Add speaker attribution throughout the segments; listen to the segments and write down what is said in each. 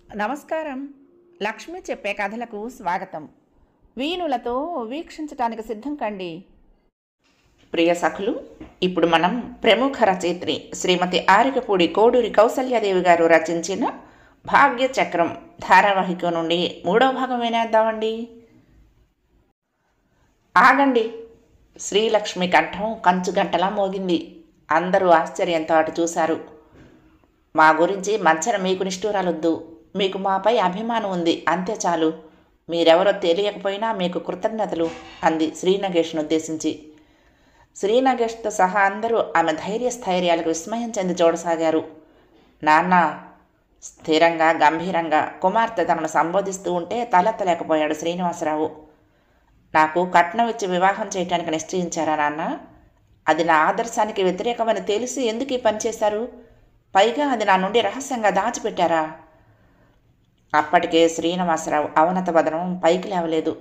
Speaker 1: నమస్కారం. లక్ష్మి చెప్పే కథలకు స్వాగతం. వీణులతో వీక్షించటానికి సిద్ధం కండి. ప్రియ సఖులు, ఇప్పుడు మనం ప్రముఖ రచయిత్రి శ్రీమతి ఆరికపూడి కోడూరి కౌసల్యాదేవి గారు రచించిన భాగ్యచక్రం ధారావాహిక నుండి 3వ భాగం వినేద్దామండి. ఆగండి! శ్రీలక్ష్మి కంఠం కంచు గంటలా మోగింది. అందరూ ఆశ్చర్యంతో అటు చూశారు. మా గురించి మంచన మీకు నిష్ఠూరాలొద్దు. మీకు మాపై అభిమానం ఉంది, అంతే చాలు. మీరెవరో తెలియకపోయినా మీకు కృతజ్ఞతలు అంది శ్రీనగేష్ను ఉద్దేశించి. శ్రీనగేష్తో సహా అందరూ ఆమె ధైర్యస్థైర్యాలకు విస్మయం చెంది చూడసాగారు. నాన్న, స్థిరంగా గంభీరంగా కుమార్తె తనను సంబోధిస్తూ ఉంటే తలెత్తలేకపోయాడు శ్రీనివాసరావు. నాకు కట్నం ఇచ్చి వివాహం చేయటానికి నిశ్చయించారా నాన్న? అది నా ఆదర్శానికి వ్యతిరేకమని తెలిసి ఎందుకు ఈ పని చేశారు? పైగా అది నా నుండి రహస్యంగా దాచిపెట్టారా? అప్పటికే శ్రీనివాసరావు అవనత వదనం పైకి లేవలేదు.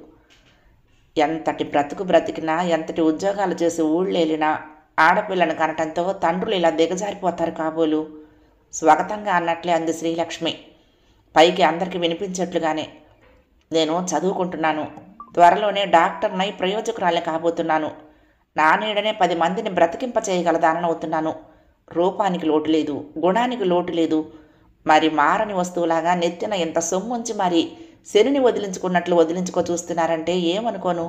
Speaker 1: ఎంతటి బ్రతుకు బ్రతికినా, ఎంతటి ఉద్యోగాలు చేసి ఊళ్ళేలినా ఆడపిల్లను కనటంతో తండ్రులు ఇలా దిగజారిపోతారు కాబోలు. స్వాగతంగా అన్నట్లే అంది శ్రీలక్ష్మి, పైకి అందరికీ వినిపించేట్లుగానే. నేను చదువుకుంటున్నాను. త్వరలోనే డాక్టర్నై ప్రయోజకురాలే కాబోతున్నాను. నా నీడనే 10 మందిని బ్రతికింప చేయగలదానవుతున్నాను. రూపానికి లోటు లేదు, గుణానికి లోటు లేదు. మరి మారని వస్తువులాగా నెత్తిన ఇంత సొమ్ముంచి మరి శనిని వదిలించుకున్నట్లు వదిలించుకో చూస్తున్నారంటే ఏమనుకోను?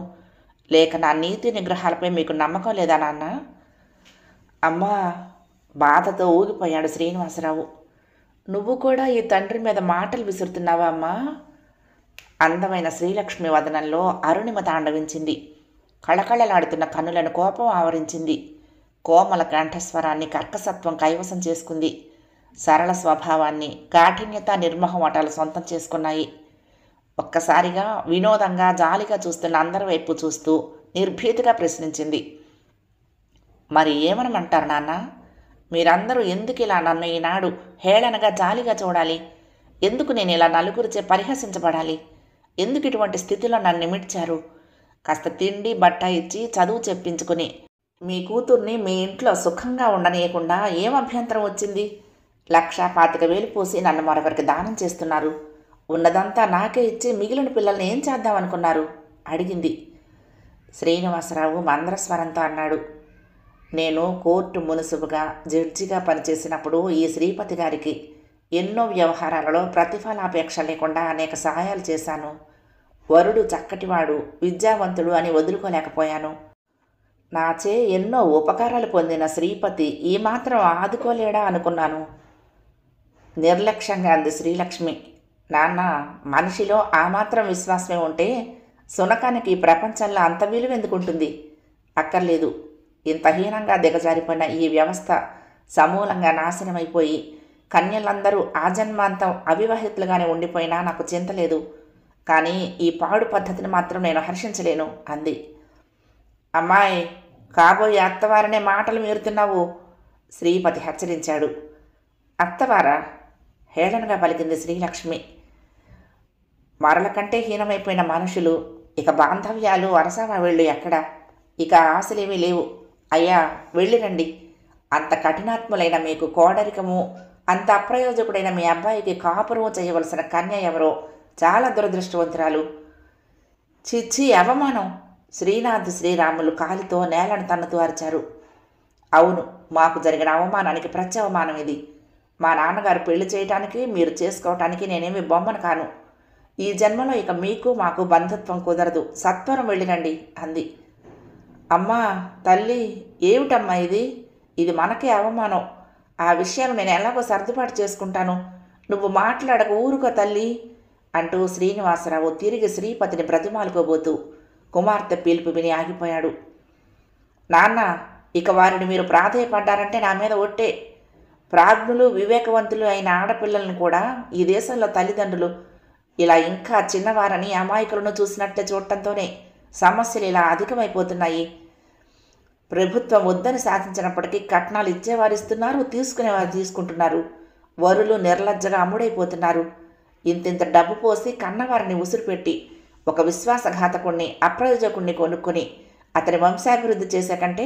Speaker 1: లేక నా నీతి నిగ్రహాలపై మీకు నమ్మకం లేదా నాన్న? అమ్మా! బాధతో ఊగిపోయాడు శ్రీనివాసరావు. నువ్వు కూడా ఈ తండ్రి మీద మాటలు విసురుతున్నావా అమ్మా? అందమైన శ్రీలక్ష్మి వదనంలో అరుణిమ తాండవించింది. కళకళలాడుతున్న కన్నులను కోపం ఆవరించింది. కోమల కంఠస్వరాన్ని కర్కసత్వం కైవసం చేసుకుంది. సరళ స్వభావాన్ని కాఠిన్యత నిర్మోహమాటాలు సొంతం చేసుకున్నాయి. ఒక్కసారిగా వినోదంగా జాలిగా చూస్తున్న అందరి వైపు చూస్తూ నిర్భీతిగా ప్రశ్నించింది. మరి ఏమనమంటారు నాన్న? మీరందరూ ఎందుకు ఇలా నన్ను ఈనాడు హేళనగా జాలిగా చూడాలి? ఎందుకు నేను ఇలా నలుగురిచే పరిహసించబడాలి? ఎందుకు ఇటువంటి స్థితిలో నన్ను నిమిడ్చారు? కాస్త తిండి బట్ట ఇచ్చి చదువు చెప్పించుకుని మీ కూతుర్ని మీ ఇంట్లో సుఖంగా ఉండనీయకుండా ఏం అభ్యంతరం వచ్చింది? 1,25,000 పోసి నన్ను మరొకరికి దానం చేస్తున్నారు. ఉన్నదంతా నాకే ఇచ్చి మిగిలిన పిల్లల్ని ఏం చేద్దామనుకున్నారు? అడిగింది. శ్రీనివాసరావు మంద్రస్వరంతో అన్నాడు. నేను కోర్టు మునుసుబుగా జడ్జిగా పనిచేసినప్పుడు ఈ శ్రీపతి గారికి ఎన్నో వ్యవహారాలలో ప్రతిఫలాపేక్ష లేకుండా అనేక సహాయాలు చేశాను. వరుడు చక్కటివాడు, విద్యావంతుడు అని వదులుకోలేకపోయాను. నాచే ఎన్నో ఉపకారాలు పొందిన శ్రీపతి ఈ మాత్రం ఆదుకోలేడా అనుకున్నాను. నిర్లక్ష్యంగా అంది శ్రీలక్ష్మి. నాన్న, మనిషిలో ఆ మాత్రం విశ్వాసమే ఉంటే సునకానికి ఈ ప్రపంచంలో అంత విలువ ఎందుకుంటుంది? అక్కర్లేదు. ఇంత హీనంగా దిగజారిపోయిన ఈ వ్యవస్థ సమూలంగా నాశనమైపోయి కన్యలందరూ ఆజన్మాంతం అవివాహితులుగానే ఉండిపోయినా నాకు చింత లేదు. కానీ ఈ పాడు పద్ధతిని మాత్రం నేను హర్షించలేను అంది. అమ్మాయి, కాబోయే అత్తవారనే మాటలు మీరుతున్నావు, శ్రీపతి హెచ్చరించాడు. అత్తవారా? హేళనగా పలికింది శ్రీలక్ష్మి. మరల కంటే హీనమైపోయిన మనుషులు, ఇక బాంధవ్యాలు వరసగా వెళ్ళు ఎక్కడా? ఇక ఆశలేమీ లేవు. అయ్యా, వెళ్ళిరండి. అంత కఠినాత్ములైన మీకు కోడరికము, అంత అప్రయోజకుడైన మీ అబ్బాయికి కాపురం చేయవలసిన కన్య ఎవరో చాలా దురదృష్టవంతురాలు. చిచ్చి, అవమానం! శ్రీనాథ్ శ్రీరాములు కాలితో నేలను తన్నుతూ అరిచారు. అవును, మాకు జరిగిన అవమానానికి ప్రత్యవమానం ఇది. మా నాన్నగారు పెళ్లి చేయటానికి, మీరు చేసుకోవటానికి నేనేమి బొమ్మను కాను. ఈ జన్మలో ఇక మీకు మాకు బంధుత్వం కుదరదు. సత్వరం వెళ్ళిరండి అంది. అమ్మా, తల్లి, ఏమిటమ్మా ఇది? ఇది మనకే అవమానం. ఆ విషయాన్ని నేను ఎలాగో సర్దుబాటు చేసుకుంటాను. నువ్వు మాట్లాడక ఊరుకో తల్లి అంటూ శ్రీనివాసరావు తిరిగి శ్రీపతిని బ్రతిమాలుకోబోతూ కుమార్తె పిలుపు విని ఆగిపోయాడు. నాన్న, ఇక వారిని మీరు ప్రాధేయపడ్డారంటే నా మీద ఒట్టే. ప్రాజ్ఞులు వివేకవంతులు అయిన ఆడపిల్లలను కూడా ఈ దేశంలో తల్లిదండ్రులు ఇలా ఇంకా చిన్నవారని అమాయకులను చూసినట్టే చూడటంతోనే సమస్యలు ఇలా అధికమైపోతున్నాయి. ప్రభుత్వం వద్దని సాధించినప్పటికీ కట్నాలు ఇచ్చేవారు ఇస్తున్నారు, తీసుకునేవారు తీసుకుంటున్నారు. వరులు నిర్లజ్జగా అమ్ముడైపోతున్నారు. ఇంతింత డబ్బు పోసి కన్నవారిని ఉసురుపెట్టి ఒక విశ్వాసఘాతకుణ్ణి, అప్రయోజకుణ్ణి కొనుక్కొని అతని వంశాభివృద్ధి చేసే కంటే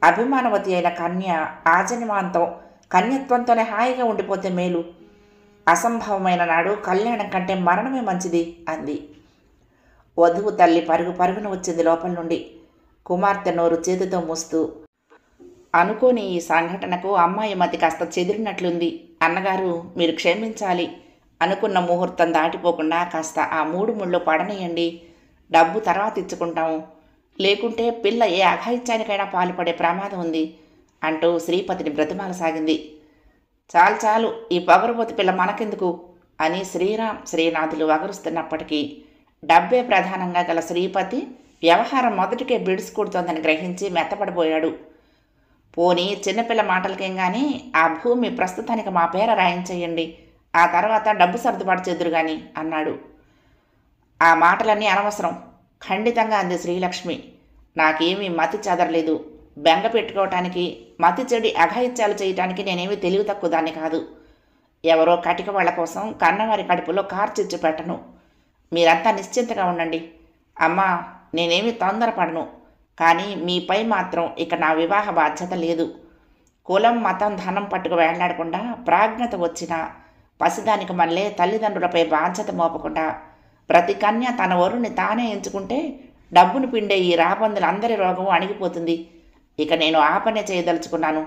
Speaker 1: అభిమానవతి అయిన కన్య ఆజన్మాంతం కన్యత్వంతోనే హాయిగా ఉండిపోతే మేలు. అసంభవమైన నాడు కళ్యాణం కంటే మరణమే మంచిది అంది. వధువు తల్లి పరుగు పరుగున వచ్చింది లోపల నుండి. కుమార్తె నోరు చేతితో మూస్తూ, అనుకోని ఈ సంఘటనకు అమ్మాయి మతి కాస్త చెదిరినట్లుంది. అన్నగారు, మీరు క్షమించాలి. అనుకున్న ముహూర్తం దాటిపోకుండా కాస్త ఆ 3 ముళ్ళు పడనేయండి. డబ్బు తర్వాత ఇచ్చుకుంటాము. లేకుంటే పిల్ల ఏ అఘాయిత్యానికైనా పాల్పడే ప్రమాదం ఉంది అంటూ శ్రీపతిని బ్రతిమాలసాగింది. చాలు చాలు, ఈ పొగరుబోతు పిల్ల మనకెందుకు అని శ్రీరామ్ శ్రీనాథులు వగరుస్తున్నప్పటికీ డబ్బే ప్రధానంగా గల శ్రీపతి వ్యవహారం మొదటికే బిడుసుకూడుతోందని గ్రహించి మెత్తపడిపోయాడు. పోనీ చిన్నపిల్ల మాటలకేం కానీ ఆ భూమి ప్రస్తుతానికి మా పేర రాయించేయండి, ఆ తర్వాత డబ్బు సర్దుబాటు చేద్దురు గాని అన్నాడు. ఆ మాటలన్నీ అనవసరం, ఖండితంగా అంది శ్రీలక్ష్మి. నాకేమీ మతి చెదరలేదు. బెంగ పెట్టుకోవటానికి, మతి చెడి అఘాయిత్యాలు చేయటానికి నేనేమీ తెలివి తక్కువ దాన్ని కాదు. ఎవరో కటిక వాళ్ల కోసం కన్నవారి కడుపులో కార్చిచ్చు పెట్టను. మీరంతా నిశ్చింతగా ఉండండి. అమ్మా, నేనేమీ తొందరపడను. కానీ మీపై మాత్రం ఇక నా వివాహ బాధ్యత లేదు. కులం, మతం, ధనం పట్టుకు వేళ్లాడకుండా ప్రాజ్ఞత వచ్చినా పసిదానికి మళ్ళీ తల్లిదండ్రులపై బాధ్యత మోపకుండా ప్రతి కన్య తన వరుణ్ణి తానే ఎంచుకుంటే డబ్బును పిండే ఈ రాబందులందరి రోగం అణిగిపోతుంది. ఇక నేను ఆ పనే చేయదలుచుకున్నాను.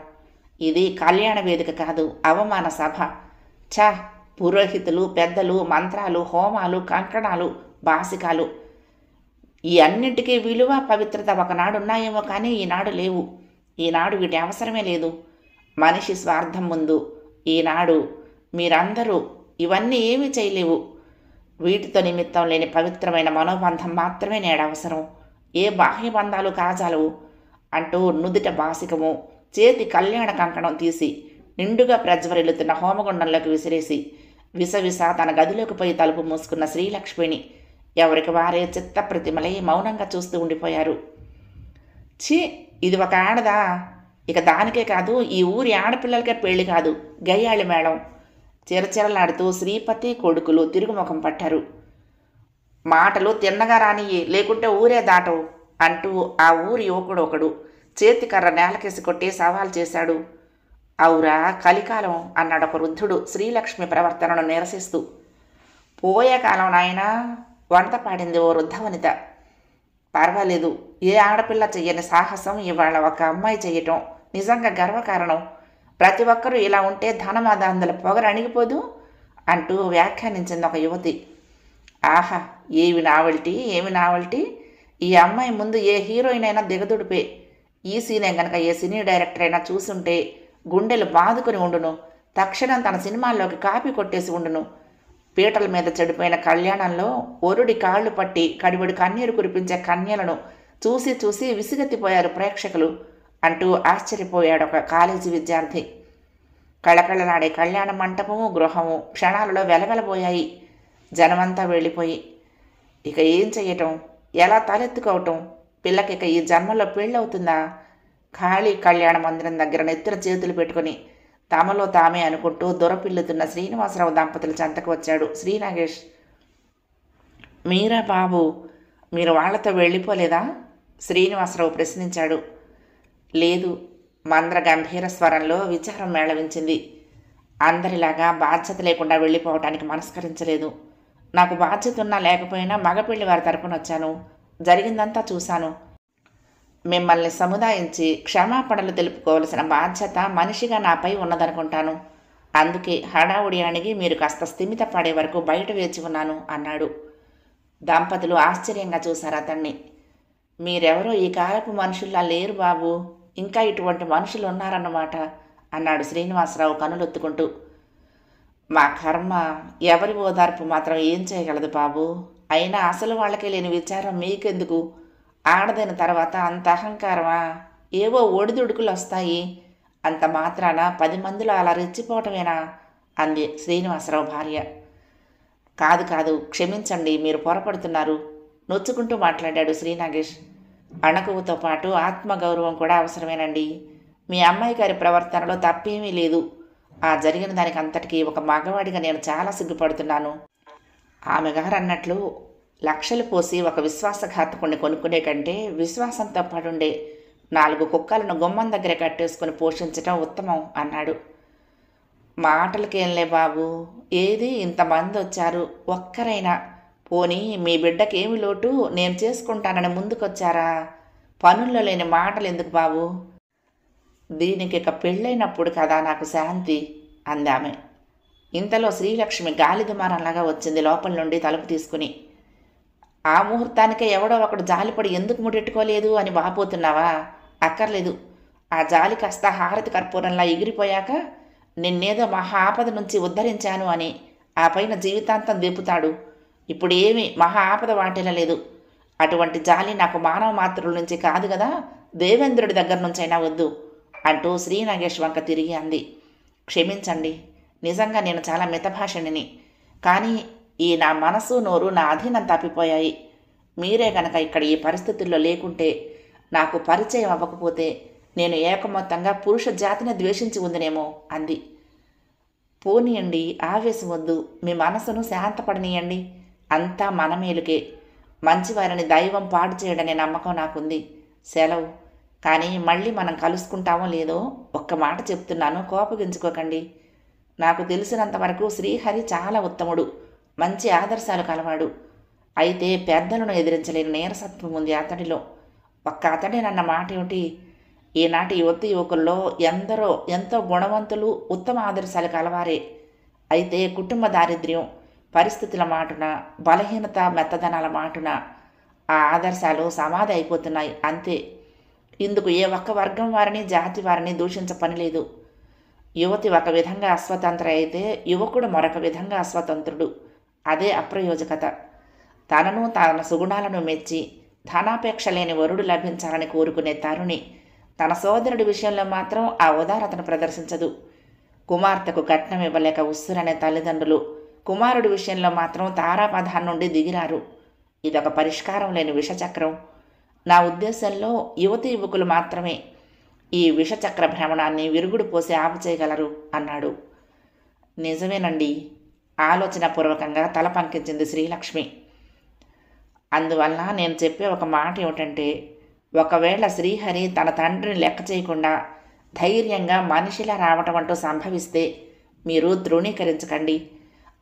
Speaker 1: ఇది కళ్యాణ వేదిక కాదు, అవమాన సభ. పురోహితులు, పెద్దలు, మంత్రాలు, హోమాలు, కంకణాలు, బాసికాలు, ఈ అన్నింటికీ విలువ, పవిత్రత ఒకనాడున్నాయేమో కానీ ఈనాడు లేవు. ఈనాడు వీటి అవసరమే లేదు. మనిషి స్వార్థం ముందు ఈనాడు మీరందరూ ఇవన్నీ ఏమీ చేయలేవు. వీటితో నిమిత్తం లేని పవిత్రమైన మనోబంధం మాత్రమే నేడవసరం. ఏ బాహ్య బంధాలు కాజాలవు అంటూ నుదుట బాసికము, చేతి కళ్యాణ కంకణం తీసి నిండుగా ప్రజ్వరిల్లుతున్న హోమగుండంలోకి విసిరేసి విసవిస తన గదిలోకి పోయి తలుపు మూసుకున్న శ్రీలక్ష్మిని ఎవరికి వారే చిత్తప్రతిమలై మౌనంగా చూస్తూ ఉండిపోయారు. ఇది ఒక ఆడదా? ఇక దానికే కాదు, ఈ ఊరి ఆడపిల్లలకే పెళ్లి కాదు, గయ్యాళి మేళం. చిరచిరలాడుతూ శ్రీపతి కొడుకులు తిరుగుముఖం పట్టారు. మాటలు తిన్నగా రానియ్యి, లేకుంటే ఊరే దాటవు అంటూ ఆ ఊరి యువకుడు ఒకడు చేతికర్ర నేలకేసి కొట్టి సవాల్ చేశాడు. అవురా కలికాలం అన్నాడు ఒక వృద్ధుడు శ్రీలక్ష్మి ప్రవర్తనను నిరసిస్తూ. పోయే కాలం నాయనా వంట పాడింది ఓ వృద్ధవనిత. పర్వాలేదు, ఏ ఆడపిల్ల చెయ్యని సాహసం ఇవాళ ఒక అమ్మాయి చెయ్యటం నిజంగా గర్వకారణం. ప్రతి ఒక్కరూ ఇలా ఉంటే ధనమాదాందుల పొగరు అణిగిపోదు అంటూ వ్యాఖ్యానించింది ఒక యువతి. ఆహా, ఏమి నావల్టీ. ఈ అమ్మాయి ముందు ఏ హీరోయిన్ అయినా దిగదుడిపే. ఈ సీనే గనక ఏ సినీ డైరెక్టర్ అయినా చూసుంటే గుండెలు బాదుకుని ఉండును. తక్షణం తన సినిమాల్లోకి కాపీ కొట్టేసి ఉండును. పీటల మీద చెడిపోయిన కళ్యాణంలో ఒరుడి కాళ్ళు పట్టి కడిబడి కన్నీరు కురిపించే కన్యలను చూసి చూసి విసిగెత్తిపోయారు ప్రేక్షకులు అంటూ ఆశ్చర్యపోయాడు ఒక కాలేజీ విద్యార్థి. కళకళలాడే కళ్యాణ మంటపము, గృహము క్షణాలలో వెలవెలబోయాయి. జనమంతా వెళ్ళిపోయి ఇక ఏం చెయ్యటం, ఎలా తలెత్తుకోవటం? పిల్లకిక ఈ జన్మలో పెళ్ళవుతుందా? ఖాళీ కళ్యాణ మందిరం దగ్గర నెత్తిన చేతులు పెట్టుకుని తమలో తామే అనుకుంటూ దొరపిల్లుతున్న శ్రీనివాసరావు దంపతుల చెంతకు వచ్చాడు శ్రీనాగేష్. మీరా బాబు, మీరు వాళ్లతో వెళ్ళిపోలేదా? శ్రీనివాసరావు ప్రశ్నించాడు. లేదు, మంద్ర గంభీర స్వరంలో విచారం మేళవించింది. అందరిలాగా బాధ్యత లేకుండా వెళ్ళిపోవటానికి మనస్కరించలేదు. నాకు బాధ్యత ఉన్నా లేకపోయినా మగపెళ్లి వారి తరపున వచ్చాను. జరిగిందంతా చూశాను. మిమ్మల్ని సముదాయించి క్షమాపణలు తెలుపుకోవలసిన బాధ్యత మనిషిగా నాపై ఉన్నదనుకుంటాను. అందుకే హడావుడి అణిగి మీరు కాస్త స్థిమిత పడే వరకు బయట వేచి ఉన్నాను అన్నాడు. దంపతులు ఆశ్చర్యంగా చూశారు అతన్ని. మీరెవరో ఈ కాలపు మనుషుల్లా లేరు బాబు, ఇంకా ఇటువంటి మనుషులు ఉన్నారన్నమాట అన్నాడు శ్రీనివాసరావు కనులొత్తుకుంటూ. మా కర్మ, ఎవరి ఓదార్పు మాత్రం ఏం చేయగలదు బాబు. అయినా అసలు వాళ్ళకే లేని విచారం మీకెందుకు? ఆడదైన తర్వాత అంత అహంకారమా? ఏవో ఒడిదుడుకులు వస్తాయి, అంత మాత్రాన 10 మందిలో అలా రెచ్చిపోవటమేనా అంది శ్రీనివాసరావు భార్య. కాదు, క్షమించండి, మీరు పొరపడుతున్నారు నొచ్చుకుంటూ మాట్లాడాడు శ్రీనాగేష్. అణకువతో పాటు ఆత్మగౌరవం కూడా అవసరమేనండి. మీ అమ్మాయి గారి ప్రవర్తనలో తప్పేమీ లేదు. ఆ జరిగిన దానికి అంతటికీ ఒక మగవాడిగా నేను చాలా సిగ్గుపడుతున్నాను. ఆమె గారు అన్నట్లు లక్షలు పోసి ఒక విశ్వాసఘాతకుణ్ణి కొనుక్కునే కంటే విశ్వాసంతో పడుండే 4 కుక్కలను గుమ్మం దగ్గర కట్టేసుకుని పోషించటం ఉత్తమం అన్నాడు. మాటలకేంలే బాబు, ఏది ఇంతమంది వచ్చారు, ఒక్కరైనా పోనీ మీ బిడ్డకేమి లోటు నేను చేసుకుంటానని ముందుకొచ్చారా? పనుల్లో లేని మాటలు ఎందుకు బాబు? దీనికి ఇక పెళ్ళైనప్పుడు కదా నాకు శాంతి అందామె. ఇంతలో శ్రీలక్ష్మి గాలి దుమారంలాగా వచ్చింది లోపల నుండి తలుపు తీసుకుని. ఆ ముహూర్తానికే ఎవడో ఒకడు జాలిపడి ఎందుకు ముడెట్టుకోలేదు అని వాపోతున్నావా? అక్కర్లేదు. ఆ జాలి కాస్త హారతి కర్పూరంలా ఎగిరిపోయాక నిన్నేదో మహా ఆపద నుంచి ఉద్ధరించాను అని ఆ పైన జీవితాంతం దింపుతాడు. ఇప్పుడు ఏమీ మహా ఆపద వాటిల్లలేదు. అటువంటి జాలి నాకు మానవ మాతృల నుంచి కాదు కదా, దేవేంద్రుడి దగ్గర నుంచైనా వద్దు అంటూ శ్రీ నాగేష్ వంక తిరిగి అంది. క్షమించండి, నిజంగా నేను చాలా మితభాషిణిని. కానీ ఈ నా మనసు నోరు నా అధీనం తప్పిపోయాయి. మీరే గనక ఇక్కడ ఈ పరిస్థితుల్లో లేకుంటే, నాకు పరిచయం అవ్వకపోతే నేను ఏకమొత్తంగా పురుష జాతిని ద్వేషించి ఉందినేమో అంది. పోనీయండి, ఆవేశం వద్దు, మీ మనసును శాంతపడనీయండి. అంతా మన మేలుకే. మంచివారిని దైవం పాడు చేయడనే నమ్మకం నాకుంది. సెలవు. కానీ మళ్ళీ మనం కలుసుకుంటామో లేదో ఒక్క మాట చెప్తున్నాను, కోపగించుకోకండి. నాకు తెలిసినంతవరకు శ్రీహరి చాలా ఉత్తముడు, మంచి ఆదర్శాలు కలవాడు. అయితే పెద్దలను ఎదిరించలేని నీరసత్వం ఉంది అతడిలో. ఒక్క అతడేనన్న మాట ఏమిటి? ఈనాటి యువతి యువకుల్లో ఎంతో గుణవంతులు, ఉత్తమ ఆదర్శాలు కలవారే. అయితే కుటుంబ దారిద్ర్యం, పరిస్థితుల మాటున, బలహీనత మెత్తదనాల మాటున ఆ ఆదర్శాలు సమాధి అయిపోతున్నాయి అంతే. ఇందుకు ఏ ఒక్క వర్గం వారిని, జాతి వారిని దూషించ పనిలేదు. యువతి ఒక విధంగా అస్వతంత్ర అయితే యువకుడు మరొక విధంగా అస్వతంత్రుడు. అదే అప్రయోజకత. తనను తన సుగుణాలను మెచ్చి ధనాపేక్ష లేని వరుడు లభించాలని కోరుకునే తరుణి తన సోదరుడి విషయంలో మాత్రం ఆ ఉదారతను ప్రదర్శించదు. కుమార్తెకు కట్నం ఇవ్వలేక ఉస్సురనే తల్లిదండ్రులు కుమారుడి విషయంలో మాత్రం తారాపథాన్ని నుండి దిగిరారు. ఇదొక పరిష్కారం లేని విషచక్రం. నా ఉద్దేశంలో యువతి యువకులు మాత్రమే ఈ విషచక్ర భ్రమణాన్ని విరుగుడు పోసి ఆపు చేయగలరు అన్నాడు. నిజమేనండి, ఆలోచనపూర్వకంగా తల పంకించింది శ్రీలక్ష్మి. అందువల్ల నేను చెప్పే ఒక మాట ఏమిటంటే, ఒకవేళ శ్రీహరి తన తండ్రిని లెక్క చేయకుండా ధైర్యంగా మనిషిలా రావటం అంటూ సంభవిస్తే మీరు ధృవీకరించకండి.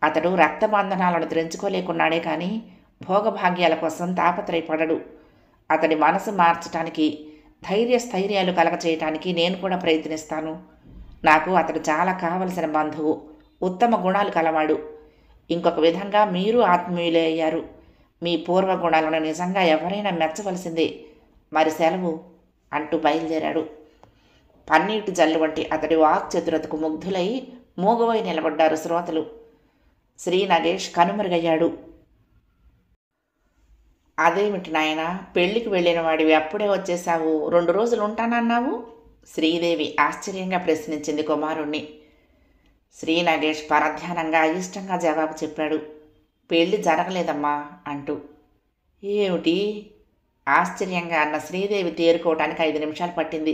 Speaker 1: అతడు రక్తబంధనాలను తెంచుకోలేకున్నాడే కానీ భోగభాగ్యాల కోసం తాపత్రయపడడు. అతడి మనసు మార్చటానికి, ధైర్యస్థైర్యాలు కలగచేయటానికి నేను కూడా ప్రయత్నిస్తాను. నాకు అతడు చాలా కావలసిన బంధువు, ఉత్తమ గుణాలు కలవాడు. ఇంకొక విధంగా మీరు ఆత్మీయులే అయ్యారు. మీ పూర్వ గుణాలను నిజంగా ఎవరైనా మెచ్చవలసిందే. మరి సెలవు అంటూ బయలుదేరాడు. పన్నీటి జల్లు వంటి అతడి వాక్ చతురతకు ముగ్ధులై మూగవై నిలబడ్డారు శ్రోతలు. శ్రీ నగేష్ కనుమరుగయ్యాడు. అదేమిటి నాయన, పెళ్లికి వెళ్ళిన వాడివి అప్పుడే వచ్చేశావు, 2 రోజులు ఉంటానన్నావు? శ్రీదేవి ఆశ్చర్యంగా ప్రశ్నించింది కుమారుణ్ణి. శ్రీ నగేష్ పరధ్యానంగా అయిష్టంగా జవాబు చెప్పాడు. పెళ్లి జరగలేదమ్మా అంటూ. ఏమిటి? ఆశ్చర్యంగా అన్న శ్రీదేవి తేరుకోవటానికి 5 నిమిషాలు పట్టింది.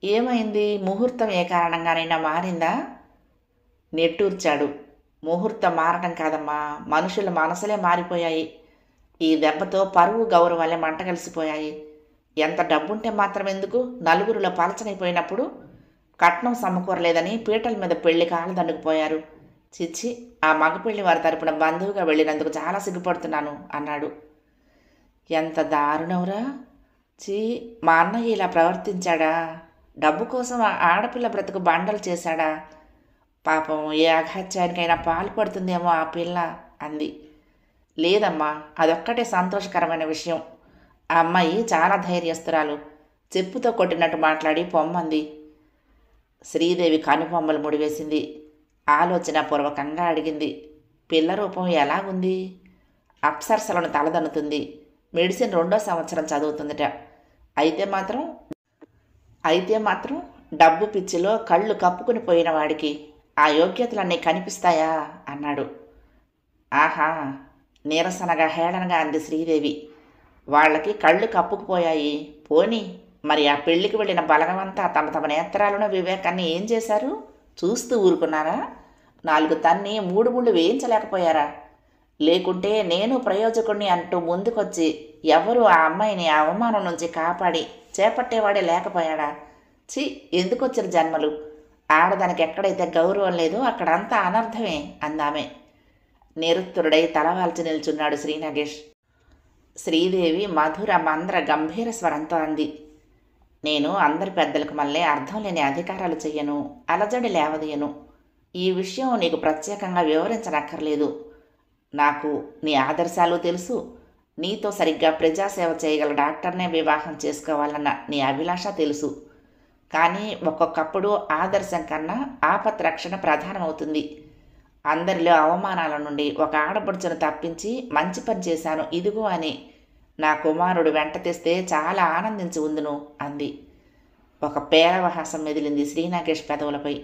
Speaker 1: ఏమైంది? ముహూర్తం ఏ కారణంగానైనా మారిందా? నెట్టూర్చాడు. ముహూర్తం మారటం కాదమ్మా, మనుషుల మనసులే మారిపోయాయి. ఈ దెబ్బతో పరువు గౌరవాలే మంట కలిసిపోయాయి. ఎంత డబ్బుంటే మాత్రం ఎందుకు, నలుగురిలో పలచనైపోయినప్పుడు కట్నం సమకూరలేదని పీటల మీద పెళ్లి కాళ్ళదండుకుపోయారు. చిచ్చి, ఆ మగపెళ్లి వారి తరపున బంధువుగా వెళ్ళినందుకు చాలా సిగ్గుపడుతున్నాను అన్నాడు. ఎంత దారుణంరా! చీ, మా అన్నయ్య ఇలా ప్రవర్తించాడా? డబ్బు కోసం ఆ ఆడపిల్ల బ్రతుకు బండలు చేశాడా? పాపం ఏ అఘాత్యానికైనా పాల్పడుతుందేమో ఆ పిల్ల అంది. లేదమ్మా, అదొక్కటే సంతోషకరమైన విషయం. ఆ అమ్మాయి చాలా ధైర్యస్తురాలు. చెప్పుతో కొట్టినట్టు మాట్లాడి పొమ్మంది. శ్రీదేవి కనుబొమ్మలు ముడివేసింది. ఆలోచనాపూర్వకంగా అడిగింది. పిల్ల రూపం ఎలాగుంది? అప్సరసలను తలదన్నుతుంది. మెడిసిన్ 2వ సంవత్సరం చదువుతుందట. అయితే మాత్రం డబ్బు పిచ్చిలో కళ్ళు కప్పుకుని పోయిన వాడికి ఆ యోగ్యతలన్నీ కనిపిస్తాయా అన్నాడు. ఆహా, నీరసనగా హేళనగా అంది శ్రీదేవి. వాళ్ళకి కళ్ళు కప్పుకుపోయాయి. పోనీ మరి ఆ పెళ్లికి వెళ్ళిన బలగమంతా తమ నేత్రాలను వివేకాన్ని ఏం చేశారు? చూస్తూ ఊరుకున్నారా? 4 తన్ని 3 ముళ్ళు వేయించలేకపోయారా? లేకుంటే నేను ప్రయోజకుణ్ణి అంటూ ముందుకొచ్చి ఎవరు ఆ అమ్మాయిని ఆ అవమానం నుంచి కాపాడి చేపట్టేవాడే లేకపోయాడా? ఛీ, ఎందుకొచ్చిన జన్మలు! ఆడదానికి ఎక్కడైతే గౌరవం లేదో అక్కడంతా అనర్థమే అందామె. నిరుత్తరుడై తలవాల్చి నిల్చున్నాడు శ్రీనాగేష్. శ్రీదేవి మధుర మంద్ర గంభీర స్వరంతో అంది, నేను అందరి పెద్దలకు మళ్ళీ అర్థం లేని అధికారాలు చెయ్యను, అలజడి లేవదీయను. ఈ విషయం నీకు ప్రత్యేకంగా వివరించనక్కర్లేదు. నాకు నీ ఆదర్శాలు తెలుసు. నీతో సరిగ్గా ప్రజాసేవ చేయగల డాక్టర్నే వివాహం చేసుకోవాలన్న నీ అభిలాష తెలుసు. కానీ ఒక్కొక్కప్పుడు ఆదర్శం కన్నా ఆపత్రక్షణ ప్రధానమవుతుంది. అందరిలో అవమానాల నుండి ఒక ఆడపడుచును తప్పించి మంచి పని చేశాను ఇదిగో అని నా కుమారుడు వెంట తెస్తే చాలా ఆనందించి ఉందును అంది. ఒక పేరవహాసం మెదిలింది శ్రీనాగేష్ పెదవులపై.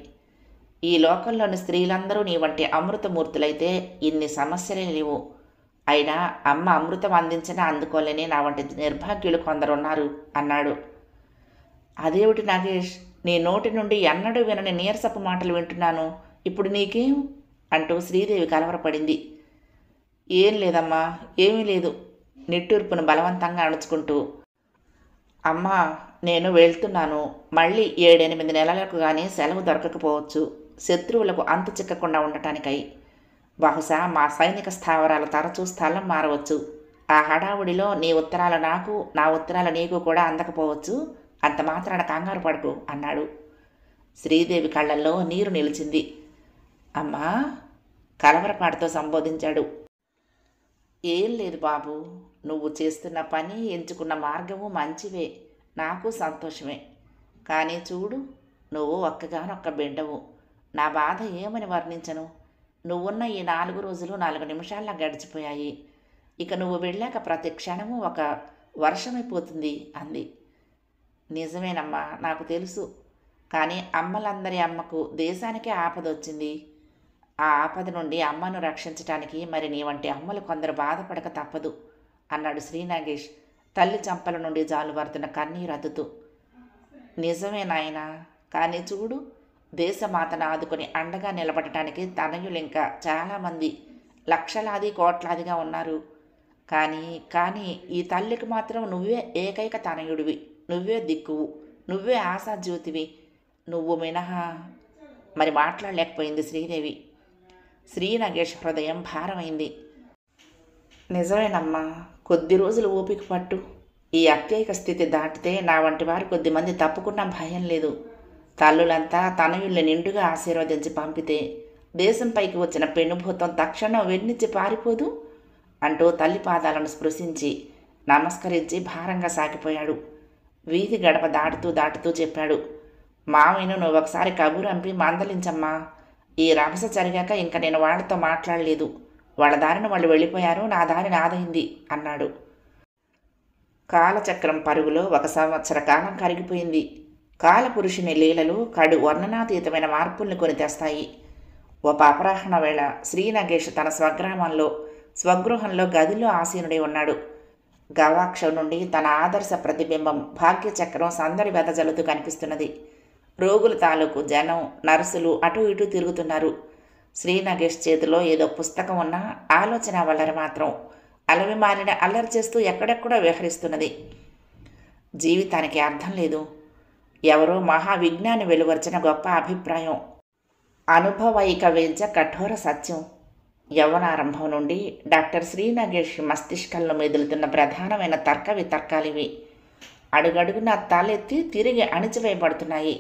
Speaker 1: ఈ లోకంలోని స్త్రీలందరూ నీ వంటి అమృతమూర్తులైతే ఇన్ని సమస్యలే లేవు. అయినా అమ్మ అమృతం అందించినా అందుకోలేని నా వంటి నిర్భాగ్యులు కొందరున్నారు అన్నాడు. అదేమిటి నాగేష్, నీ నోటి నుండి ఎన్నడూ వినని నీరసపు మాటలు వింటున్నాను. ఇప్పుడు నీకేం అంటూ శ్రీదేవి కలవరపడింది. ఏం లేదమ్మా, ఏమీ లేదు నిట్టూర్పును బలవంతంగా అణుచుకుంటూ. అమ్మా, నేను వెళ్తున్నాను. మళ్ళీ 7-8 నెలలకు కానీ సెలవు దొరకకపోవచ్చు, శత్రువులకు అంతు చిక్కకుండా ఉండటానికై. బహుశా మా సైనిక స్థావరాలు తరచూ స్థలం మారవచ్చు. ఆ హడావుడిలో నీ ఉత్తరాలు నాకు, నా ఉత్తరాలు నీకు కూడా అందకపోవచ్చు. అంత మాత్రాన కంగారు పడకు అన్నాడు. శ్రీదేవి కళ్ళల్లో నీరు నిలిచింది. అమ్మా, కలవరపాటుతో సంబోధించాడు. ఏం లేదు బాబు, నువ్వు చేస్తున్న పని, ఎంచుకున్న మార్గము మంచివే, నాకు సంతోషమే. కానీ చూడు, నువ్వు ఒక్కగానొక్క బిడ్డవు. నా బాధ ఏమని వర్ణించను. నువ్వున్న ఈ 4 రోజులు 4 నిమిషాల్లో గడిచిపోయాయి. ఇక నువ్వు వెళ్ళాక ప్రతి క్షణము ఒక వర్షమైపోతుంది అంది. నిజమేనమ్మా, నాకు తెలుసు. కానీ అమ్మలందరి అమ్మకు దేశానికే ఆపదొచ్చింది. ఆ ఆపద నుండి అమ్మను రక్షించటానికి మరి నీ వంటి అమ్మలు కొందరు బాధపడక తప్పదు అన్నాడు శ్రీనాగేష్ తల్లి చంపల నుండి జాలువారుతున్న కన్నీరు అద్దుతూ. నిజమే నాయనా, కానీ చూడు, దేశమాతను ఆదుకొని అండగా నిలబడటానికి తనయులు ఇంకా చాలామంది లక్షలాది కోట్లాదిగా ఉన్నారు. కానీ ఈ తల్లికి మాత్రం నువ్వే ఏకైక తనయుడివి, నువ్వే దిక్కువు, నువ్వే ఆశాజ్యోతివి, నువ్వు మినహా. మరి మాట్లాడలేకపోయింది శ్రీదేవి. శ్రీనాగేష్ హృదయం భారమైంది. నిజమేనమ్మా, కొద్ది రోజులు ఓపిక పట్టు. ఈ అత్యయిక స్థితి దాటితే నా వంటి వారు కొద్దిమంది తప్పుకున్నా భయం లేదు. తల్లులంతా తనయుల్ని నిండుగా ఆశీర్వదించి పంపితే దేశంపైకి వచ్చిన పెనుభూతం తక్షణం వెన్నిచ్చి పారిపోదు అంటూ తల్లి పాదాలను స్పృశించి నమస్కరించి భారంగా సాగిపోయాడు. వీధి గడప దాటుతూ చెప్పాడు. మామయ్యను నువ్వు ఒకసారి కబురంపి మందలించమ్మా. ఈ రభస జరిగాక ఇంక నేను వాళ్ళతో మాట్లాడలేదు. వాళ్ళ దారిని వాళ్ళు వెళ్ళిపోయారు, నా దారి నాదైంది అన్నాడు. కాలచక్రం పరుగులో 1 సంవత్సర కాలం కరిగిపోయింది. కాలపురుషుని లీలలు కడు వర్ణనాతీతమైన మార్పుల్ని కొని తెస్తాయి. ఒక అపరాహ్న వేళ శ్రీనాగేష్ తన స్వగృహంలో గదిలో ఆసీనుడై ఉన్నాడు. గవాక్షం నుండి తన ఆదర్శ ప్రతిబింబం భాగ్యచక్రం సందడి వెదజల్లుతూ కనిపిస్తున్నది. రోగుల తాలూకు జనం, నర్సులు అటూ ఇటూ తిరుగుతున్నారు. శ్రీనాగేష్ చేతిలో ఏదో పుస్తకం ఉన్నా ఆలోచన వల్లరి మాత్రం అలవి మారిన అల్లరి చేస్తూ ఎక్కడెక్కడో విహరిస్తున్నది. జీవితానికి అర్థం లేదు. ఎవరో మహావిజ్ఞాని వెలువరిచిన గొప్ప అభిప్రాయం, అనుభవైక వేద్య కఠోర సత్యం. యవ్వనారంభం నుండి డాక్టర్ శ్రీనాగేష్ మస్తిష్కంలో మెదులుతున్న ప్రధానమైన తర్క వితర్కాలివి అడుగడుగున తలెత్తి తిరిగి అణిచివేయబడుతున్నాయి.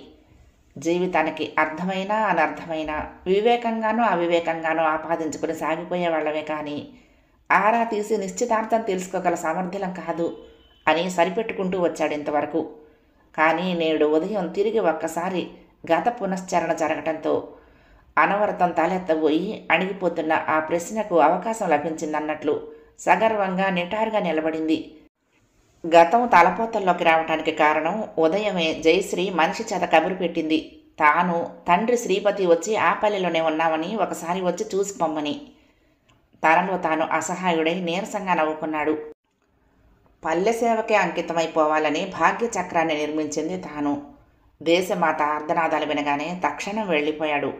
Speaker 1: జీవితానికి అర్థమైన అనర్థమైన, వివేకంగానూ అవివేకంగానూ ఆపాదించుకుని సాగిపోయే వాళ్ళవే కానీ ఆరా తీసి నిశ్చితార్థం తెలుసుకోగల సమర్థులం కాదు అని సరిపెట్టుకుంటూ వచ్చాడు ఇంతవరకు. కానీ నేడు ఉదయం తిరిగి ఒక్కసారి గత పునశ్చరణ జరగటంతో అనవరతం తలెత్తబోయి అణిగిపోతున్న ఆ ప్రశ్నకు అవకాశం లభించిందన్నట్లు సగర్వంగా నిటారుగా నిలబడింది. గతం తలపోతల్లోకి రావటానికి కారణం ఉదయమే జయశ్రీ మనిషి చేత కబురు పెట్టింది. తాను తండ్రి శ్రీపతి వచ్చి ఆ పల్లెలోనే ఉన్నామని ఒకసారి వచ్చి చూసి పొమ్మని. తనలో తాను అసహాయుడై నీరసంగా నవ్వుకున్నాడు. పల్లె సేవకే అంకితమైపోవాలని భాగ్యచక్రాన్ని నిర్మించింది తాను. దేశమాత ఆర్ధనాదాలు వినగానే తక్షణం వెళ్ళిపోయాడు.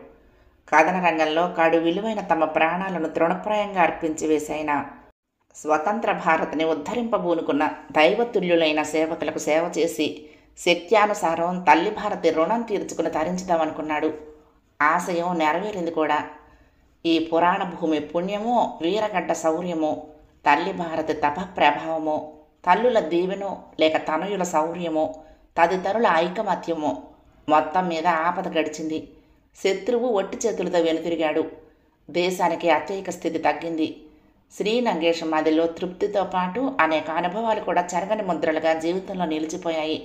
Speaker 1: కథన రంగంలో కడు విలువైన తమ ప్రాణాలను తృణప్రాయంగా అర్పించి వేసైన స్వతంత్ర భారత్ని ఉద్ధరింపబూనుకున్న దైవతుల్యులైన సేవకులకు సేవ చేసి శక్త్యానుసారం తల్లి భారతి రుణం తీర్చుకుని తరించుదామనుకున్నాడు. ఆశయం నెరవేరింది కూడా. ఈ పురాణ భూమి పుణ్యమో, వీరగడ్డ శౌర్యమో, తల్లి భారతి తపప్రభావమో, తల్లుల దీవెనో లేక తనయుల శౌర్యమో, తదితరుల ఐకమత్యమో, మొత్తం మీద ఆపద గడిచింది. శత్రువు ఒట్టి చేతులతో వెనుతిరిగాడు. దేశానికి అత్యయిక స్థితి తగ్గింది. శ్రీ నంగేష్ మదిలో తృప్తితో పాటు అనేక అనుభవాలు కూడా చెరగని ముద్రలుగా జీవితంలో నిలిచిపోయాయి.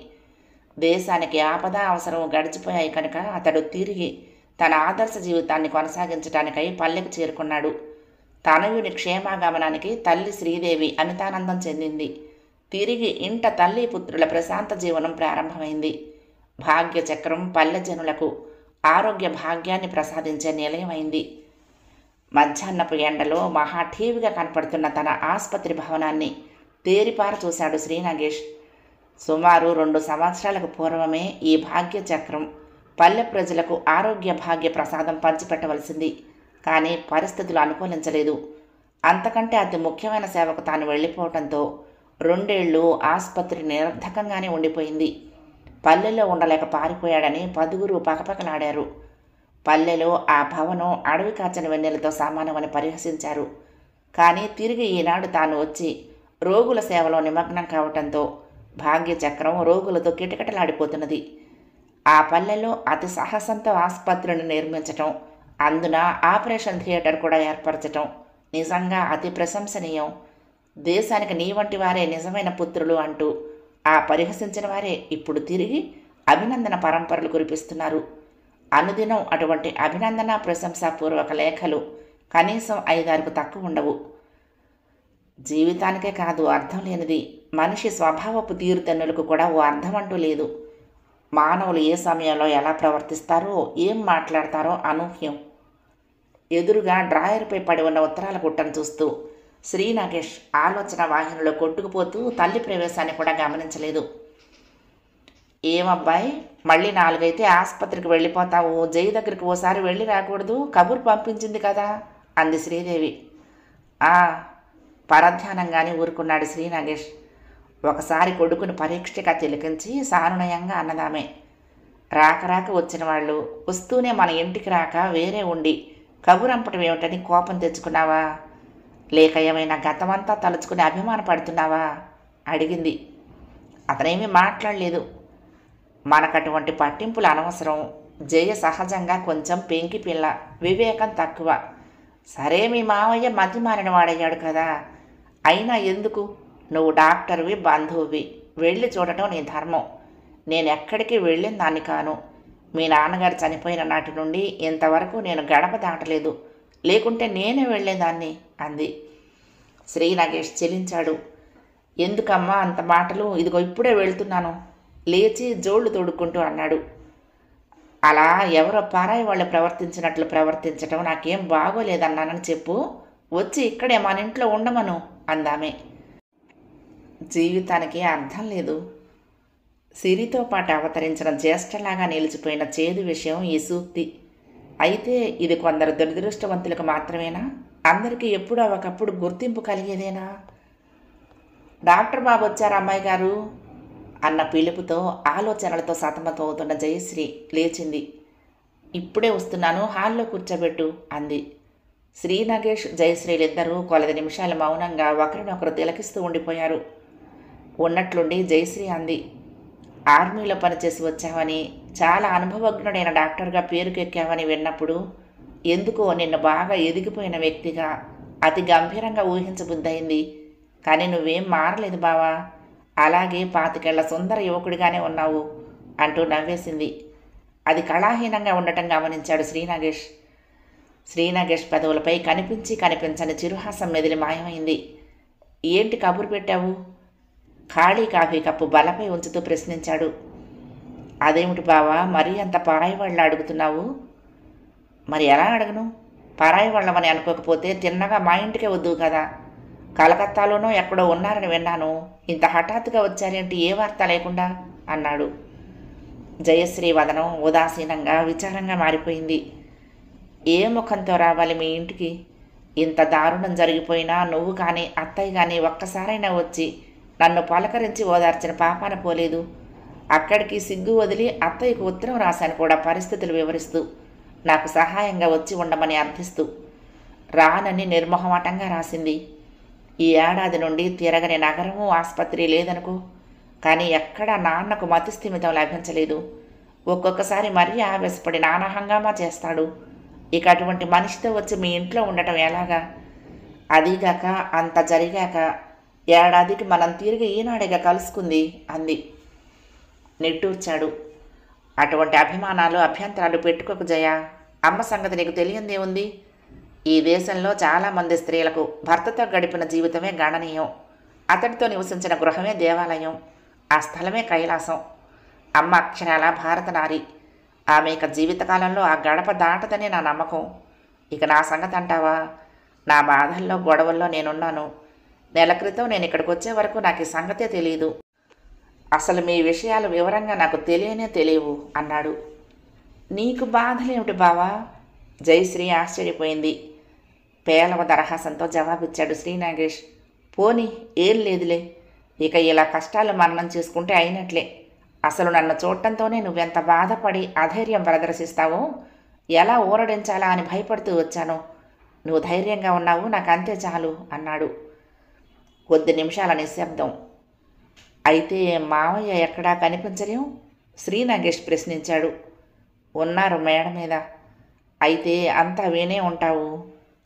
Speaker 1: దేశానికి ఆపద అవసరం గడిచిపోయాయి కనుక అతడు తిరిగి తన ఆదర్శ జీవితాన్ని కొనసాగించడానికై పల్లెకు చేరుకున్నాడు. తనయుని క్షేమాగమనానికి తల్లి శ్రీదేవి అమితానందం చెందింది. తిరిగి ఇంట తల్లి పుత్రుల ప్రశాంత జీవనం ప్రారంభమైంది. భాగ్యచక్రం పల్లె జనులకు ఆరోగ్య భాగ్యాన్ని ప్రసాదించే నిలయమైంది. మధ్యాహ్నపు ఎండలో మహా ఠీవిగా కనపడుతున్న తన ఆసుపత్రి భవనాన్ని తేరిపార చూశాడు శ్రీ నాగేష్. సుమారు 2 సంవత్సరాలకు పూర్వమే ఈ భాగ్యచక్రం పల్లె ప్రజలకు ఆరోగ్య భాగ్య ప్రసాదం పంచిపెట్టవలసింది. కానీ పరిస్థితులు అనుకూలించలేదు. అంతకంటే అతి ముఖ్యమైన సేవకు తాను వెళ్ళిపోవడంతో 2 ఏళ్ళు ఆసుపత్రి నిరర్ధకంగానే ఉండిపోయింది. పల్లెలో ఉండలేక పారిపోయాడని 10 పకపకలాడారు. పల్లెలో ఆ భవనం అడవి కాచని వెన్నెలతో సమానమని పరిహసించారు. కానీ తిరిగి ఈనాడు తాను వచ్చి రోగుల సేవలో నిమగ్నం కావటంతో భాగ్యచక్రం రోగులతో కిటకిటలాడిపోతున్నది. ఆ పల్లెలో అతి సాహసంతో ఆసుపత్రిని నిర్మించటం, అందున ఆపరేషన్ థియేటర్ కూడా ఏర్పరచటం నిజంగా అతి ప్రశంసనీయం. దేశానికి నీ వంటి వారే నిజమైన పుత్రులు అంటూ ఆ పరిహసించిన వారే ఇప్పుడు తిరిగి అభినందన పరంపరలు కురిపిస్తున్నారు. అనుదినం అటువంటి అభినందన ప్రశంసాపూర్వక లేఖలు కనీసం 5-6కు తక్కువ ఉండవు. జీవితానికే కాదు అర్థం లేనిది, మనిషి స్వభావపు తీరుతెన్నులకు కూడా ఓ అర్థం అంటూ లేదు. మానవులు ఏ సమయంలో ఎలా ప్రవర్తిస్తారో, ఏం మాట్లాడతారో అనూహ్యం. ఎదురుగా డ్రాయర్పై పడి ఉన్న ఉత్తరాల గుట్టను చూస్తూ శ్రీ నాగేష్ ఆలోచన వాహినిలో కొట్టుకుపోతూ తల్లి ప్రవేశాన్ని కూడా గమనించలేదు. ఏమబ్బాయి, మళ్ళీ 4 అయితే ఆసుపత్రికి వెళ్ళిపోతావు. జై దగ్గరికి ఓసారి వెళ్ళి రాకూడదు, కబురు పంపించింది కదా అంది శ్రీదేవి. పరధ్యానంగానే ఊరుకున్నాడు శ్రీ నాగేష్. ఒకసారి కొడుకుని పరీక్షగా తిలకించి సానునయంగా అన్నదామే. రాక వచ్చిన వాళ్ళు వస్తూనే మన ఇంటికి రాక వేరే ఉండి కబురంపటం ఏమిటని కోపం తెచ్చుకున్నావా? లేక ఏమైనా గతమంతా తలుచుకుని అభిమానపడుతున్నావా అడిగింది. అతనేమీ మాట్లాడలేదు. మనకటువంటి పట్టింపులు అనవసరం. జయ సహజంగా కొంచెం పెంకి పిల్ల, వివేకం తక్కువ. సరే, మీ మావయ్య మతి మారిన వాడయ్యాడు కదా, అయినా ఎందుకు? నువ్వు డాక్టర్వి, బంధువువి, వెళ్ళి చూడటం నీ ధర్మం. నేను ఎక్కడికి వెళ్ళిన దాన్ని కాను. మీ నాన్నగారు చనిపోయిన నాటి నుండి ఇంతవరకు నేను గడప దాటలేదు, లేకుంటే నేనే వెళ్ళేదాన్ని అంది. శ్రీ నాగేష్ చెలించాడు. ఎందుకమ్మా అంత మాటలు? ఇదిగో ఇప్పుడే వెళ్తున్నాను లేచి జోళ్లు తోడుకుంటూ అన్నాడు. అలా ఎవరో పారాయి వాళ్ళు ప్రవర్తించినట్లు ప్రవర్తించటం నాకేం బాగోలేదన్నానని చెప్పు, వచ్చి ఇక్కడే మన ఇంట్లో ఉండమను అందామే. జీవితానికి అర్థం లేదు. సిరితో పాటు అవతరించిన జ్యేష్ఠలాగా నిలిచిపోయిన చేదు విషయం ఈ సూక్తి. అయితే ఇది కొందరు దురదృష్టవంతులకు మాత్రమేనా? అందరికీ ఎప్పుడో ఒకప్పుడు గుర్తింపు కలిగేదేనా? డాక్టర్ బాబు వచ్చారు అమ్మాయి గారు అన్న పిలుపుతో ఆలోచనలతో సతమతమవుతున్న జయశ్రీ లేచింది. ఇప్పుడే వస్తున్నాను, హాల్లో కూర్చోబెట్టు అంది. శ్రీ నాగేష్, జయశ్రీలిద్దరూ కొలది నిమిషాలు మౌనంగా ఒకరినొకరు తిలకిస్తూ ఉండిపోయారు. ఉన్నట్లుండి జయశ్రీ అంది. ఆర్మీలో పనిచేసి వచ్చావని, చాలా అనుభవజ్ఞుడైన డాక్టర్గా పేరుకెక్కావని విన్నప్పుడు ఎందుకో నిన్ను బాగా ఎదిగిపోయిన వ్యక్తిగా అతి గంభీరంగా ఊహించబుద్దయింది. కానీ నువ్వేం మారలేదు బావా, అలాగే 25 ఏళ్ల సుందర యువకుడిగానే ఉన్నావు అంటూ నవ్వేసింది. అది కళాహీనంగా ఉండటం గమనించాడు శ్రీనాగేష్. శ్రీనాగేష్ పెదవులపై కనిపించి కనిపించని చిరుహాసం మెదిలి మాయమైంది. ఏంటి కబురు పెట్టావు? ఖాళీ కాఫీ కప్పు బలపై ఉంచుతూ ప్రశ్నించాడు. అదేమిటి బావా, మరీ అంత పరాయి వాళ్ళ అడుగుతున్నావు? మరి ఎలా అడగను? పరాయి వాళ్ళమని అనుకోకపోతే తిన్నగా మా ఇంటికే వద్దు కదా. కలకత్తాలోనో ఎక్కడో ఉన్నారని విన్నాను, ఇంత హఠాత్తుగా వచ్చారేంటి ఏ వార్త లేకుండా అన్నాడు. జయశ్రీ వదనం ఉదాసీనంగా విచారంగా మారిపోయింది. ఏ ముఖంతో రావాలి మీ ఇంటికి? ఇంత దారుణం జరిగిపోయినా నువ్వు కానీ అత్తయ్య కానీ ఒక్కసారైనా వచ్చి నన్ను పలకరించి ఓదార్చిన పాపాన పోలేదు. అక్కడికి సిగ్గు వదిలి అత్తయ్యకు ఉత్తరం రాశాను కూడా పరిస్థితులు వివరిస్తూ, నాకు సహాయంగా వచ్చి ఉండమని అర్థిస్తూ. రానని నిర్మోహమాటంగా రాసింది. ఈ ఏడాది నుండి తిరగని నగరము ఆసుపత్రి లేదనుకో, కానీ ఎక్కడా నాన్నకు మతిస్థిమితం లభించలేదు. ఒక్కొక్కసారి మరీ ఆవేశపడి నానా హంగామా చేస్తాడు. ఇక అటువంటి మనిషితో వచ్చి మీ ఇంట్లో ఉండటం ఎలాగా? అదీగాక అంత జరిగాక ఏడాదికి మనం తిరిగి ఈనాడేగా కలుసుకుంది అంది. నిట్టూర్చాడు. అటువంటి అభిమానాలు అభ్యంతరాలు పెట్టుకోకు జయ. అమ్మ సంగతి నీకు తెలియందే ఉంది. ఈ దేశంలో చాలామంది స్త్రీలకు భర్తతో గడిపిన జీవితమే గణనీయం. అతడితో నివసించిన గృహమే దేవాలయం, ఆ స్థలమే కైలాసం. అమ్మ అక్షరాల భారతనారి. ఆమె ఇక జీవితకాలంలో ఆ గడప దాటదని నా నమ్మకం. ఇక నా సంగతి అంటావా? నా బాధల్లో గొడవల్లో నేనున్నాను. నెల క్రితం నేను ఇక్కడికి వచ్చే వరకు నాకు ఈ సంగతే తెలియదు. అసలు మీ విషయాలు వివరంగా నాకు తెలియనే తెలియవు అన్నాడు. నీకు బాధలేమిటి బావా? జయశ్రీ ఆశ్చర్యపోయింది. పేలవ దరహాసంతో జవాబిచ్చాడు శ్రీనాగేష్. పోనీ ఏం లేదులే. ఇక ఇలా కష్టాలు మరణం చేసుకుంటే అయినట్లే. అసలు నన్ను చూడటంతోనే నువ్వెంత బాధపడి అధైర్యం ప్రదర్శిస్తావో, ఎలా ఊరడించాలా అని భయపడుతూ వచ్చాను. నువ్వు ధైర్యంగా ఉన్నావు, నాకు అంతే చాలు అన్నాడు. కొద్ది నిమిషాల నిశ్శబ్దం. అయితే మావయ్య ఎక్కడా కనిపించలేం? శ్రీనాగేష్ ప్రశ్నించాడు. ఉన్నారు మేడ మీద. అయితే అంతా వినే ఉంటావు.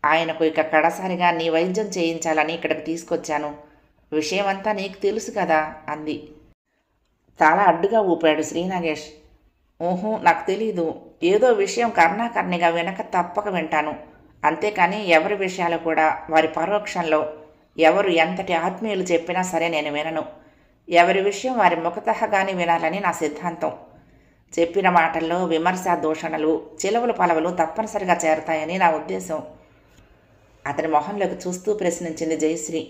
Speaker 1: ఆయనకు ఇక కడసారిగా నీ వైద్యం చేయించాలని ఇక్కడికి తీసుకొచ్చాను. విషయమంతా నీకు తెలుసు కదా అంది. తల అడ్డుగా ఊపాడు శ్రీనాగేష్. ఊహు, నాకు తెలీదు. ఏదో విషయం కర్ణాకర్ణిగా వినక తప్పక వింటాను. అంతేకాని ఎవరి విషయాలు కూడా వారి పరోక్షంలో ఎవరు ఎంతటి ఆత్మీయులు చెప్పినా సరే నేను వినను. ఎవరి విషయం వారి ముఖతహగానే వినాలని నా సిద్ధాంతం. చెప్పిన మాటల్లో విమర్శ, దూషణలు, చిలవలు పలవలు తప్పనిసరిగా చేరతాయని నా ఉద్దేశం. అతని మొహంలోకి చూస్తూ ప్రశ్నించింది జయశ్రీ.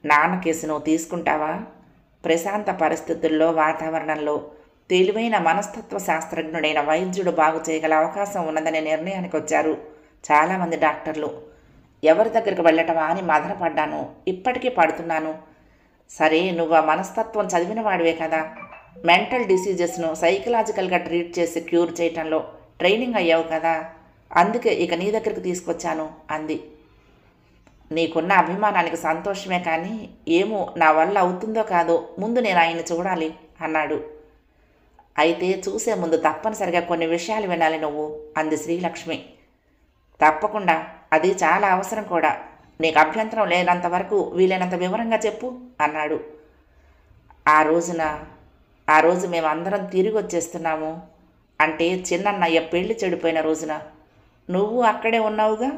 Speaker 1: నాన్న కేసు నువ్వు తీసుకుంటావా? ప్రశాంత పరిస్థితుల్లో, వాతావరణంలో తెలివైన మనస్తత్వ శాస్త్రజ్ఞుడైన వైద్యుడు బాగు చేయగల అవకాశం ఉన్నదనే నిర్ణయానికి వచ్చారు చాలామంది డాక్టర్లు. ఎవరి దగ్గరికి వెళ్ళటమా అని మదనపడ్డాను. ఇప్పటికీ పడుతున్నాను. సరే, నువ్వు ఆ మనస్తత్వం చదివిన వాడివే కదా. మెంటల్ డిసీజెస్ను సైకలాజికల్గా ట్రీట్ చేసి క్యూర్ చేయటంలో ట్రైనింగ్ అయ్యావు కదా. అందుకే ఇక నీ దగ్గరికి తీసుకొచ్చాను అంది. నీకున్న అభిమానానికి సంతోషమే, కానీ ఏమో నా వల్ల అవుతుందో కాదో ముందు నేను ఆయన్ని చూడాలి అన్నాడు. అయితే చూసే ముందు తప్పనిసరిగా కొన్ని విషయాలు వినాలి నువ్వు అంది శ్రీలక్ష్మి. తప్పకుండా, అది చాలా అవసరం కూడా. నీకు అభ్యంతరం లేనంత వరకు వీలైనంత వివరంగా చెప్పు అన్నాడు. ఆ రోజు మేమందరం తిరిగి వచ్చేస్తున్నాము. అంటే చిన్నన్నయ్య పెళ్లి చెడిపోయిన రోజున. నువ్వు అక్కడే ఉన్నావుగా,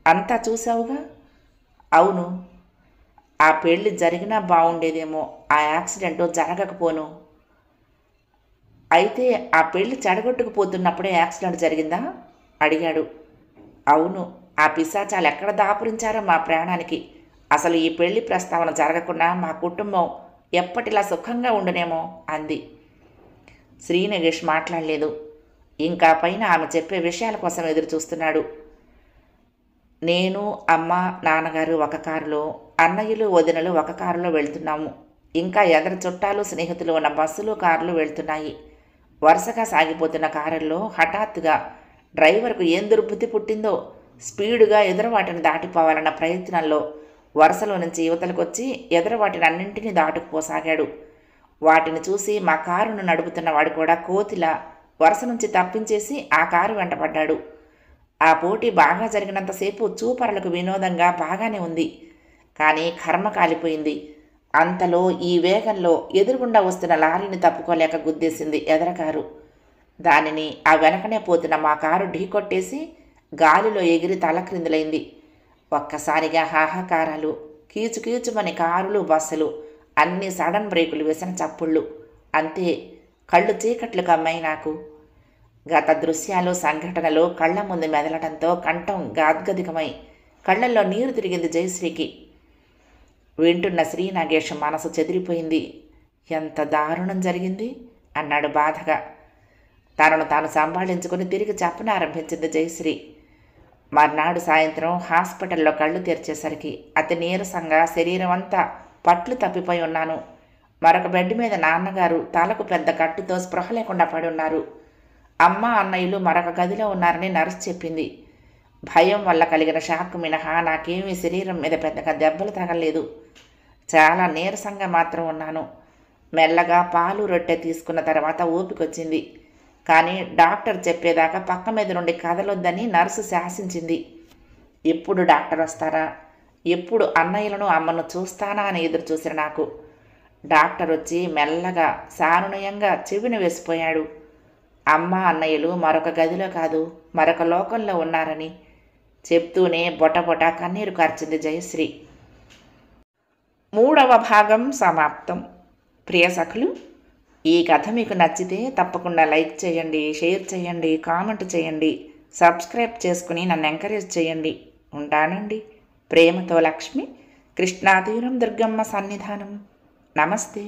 Speaker 1: అంతా చూసావుగా. అవును. ఆ పెళ్లి జరిగినా బాగుండేదేమో, ఆ యాక్సిడెంట్ జరగకపోను. అయితే ఆ పెళ్లి చెడగొట్టుకుపోతున్నప్పుడే యాక్సిడెంట్ జరిగిందా అడిగాడు. అవును. ఆ పిశాచాలు ఎక్కడ దాపురించారో మా ప్రాణానికి. అసలు ఈ పెళ్లి ప్రస్తావన జరగకుండా మా కుటుంబం ఎప్పటిలా సుఖంగా ఉండునేమో అంది. శ్రీనగేష్ మాట్లాడలేదు. ఇంకా పైన ఆమె చెప్పే విషయాల కోసం ఎదురు చూస్తున్నాడు. నేను, అమ్మ, నాన్నగారు ఒక కారులో, అన్నయ్యలు, వదినలు ఒక కారులో వెళ్తున్నాము. ఇంకా ఎదరు చుట్టాలు, స్నేహితులు ఉన్న బస్సులు, కార్లు వెళ్తున్నాయి. వరుసగా సాగిపోతున్న కారుల్లో హఠాత్తుగా డ్రైవర్కు ఏం దుర్బుద్ధి పుట్టిందో స్పీడుగా ఎదురువాటిని దాటిపోవాలన్న ప్రయత్నంలో వరుసలో నుంచి యువతలకొచ్చి ఎదురువాటిని అన్నింటినీ దాటుకుపోసాగాడు. వాటిని చూసి మా కారును నడుపుతున్నవాడు కూడా కోతిలా వరుస నుంచి తప్పించేసి ఆ కారు వెంటపడ్డాడు. ఆ పోటీ బాగా జరిగినంతసేపు చూపరులకు వినోదంగా బాగానే ఉంది. కానీ కర్మ కాలిపోయింది. అంతలో ఈ వేగంలో ఎదురుగుండా వస్తున్న లారీని తప్పుకోలేక గుద్దేసింది ఎదరకారు. దానిని ఆ వెనకనే పోతున్న మా కారు ఢీకొట్టేసి గాలిలో ఎగిరి తలక్రిందులైంది. ఒక్కసారిగా హాహాకారాలు, కీచుకీచుమని కారులు, బస్సులు, అన్ని సడన్ బ్రేకులు వేసిన చప్పుళ్ళు. అంతే, కళ్ళు చీకట్లు కమ్మాయి నాకు. గత దృశ్యాలు, సంఘటనలు కళ్ల ముందు మెదలడంతో కంఠం గాద్గదికమై కళ్లల్లో నీరు తిరిగింది జయశ్రీకి. వింటున్న శ్రీనాగేష్ మనసు చెదిరిపోయింది. ఎంత దారుణం జరిగింది అన్నాడు బాధగా. తనను తాను సంభాళించుకుని తిరిగి చెప్పనారంభించింది జయశ్రీ. మర్నాడు సాయంత్రం హాస్పిటల్లో కళ్ళు తెరిచేసరికి అతి నీరసంగా శరీరం అంతా పట్లు తప్పిపోయి ఉన్నాను. మరొక బెడ్ మీద నాన్నగారు తలకు పెద్ద కట్టుతో స్పృహ లేకుండా పడి ఉన్నారు. అమ్మ, అన్నయ్యలు మరొక గదిలో ఉన్నారని నర్సు చెప్పింది. భయం వల్ల కలిగిన షాక్ మినహా నాకేమీ శరీరం మీద పెద్దగా దెబ్బలు తగలేదు. చాలా నీరసంగా మాత్రం ఉన్నాను. మెల్లగా పాలు, రొట్టె తీసుకున్న తర్వాత ఓపికొచ్చింది. కానీ డాక్టర్ చెప్పేదాకా పక్క మీద నుండి కదలొద్దని నర్సు శాసించింది. ఎప్పుడు డాక్టర్ వస్తారా, ఎప్పుడు అన్నయ్యలను, అమ్మను చూస్తానా అని ఎదురు చూసిన నాకు డాక్టర్ వచ్చి మెల్లగా సానునయంగా చెవిన వేసిపోయాడు. అమ్మ, అన్నయ్యలు మరొక గదిలో కాదు, మరొక లోకంలో ఉన్నారని చెప్తూనే బొటబొట కన్నీరు కార్చింది జయశ్రీ. 3వ భాగం సమాప్తం. ప్రియ సఖులు, ఈ కథ మీకు నచ్చితే తప్పకుండా లైక్ చేయండి, షేర్ చేయండి, కామెంట్ చేయండి, సబ్స్క్రైబ్ చేసుకుని నన్ను ఎంకరేజ్ చేయండి. ఉంటానండి. ప్రేమతో లక్ష్మి, కృష్ణాతీరం దుర్గమ్మ సన్నిధానం. నమస్తే.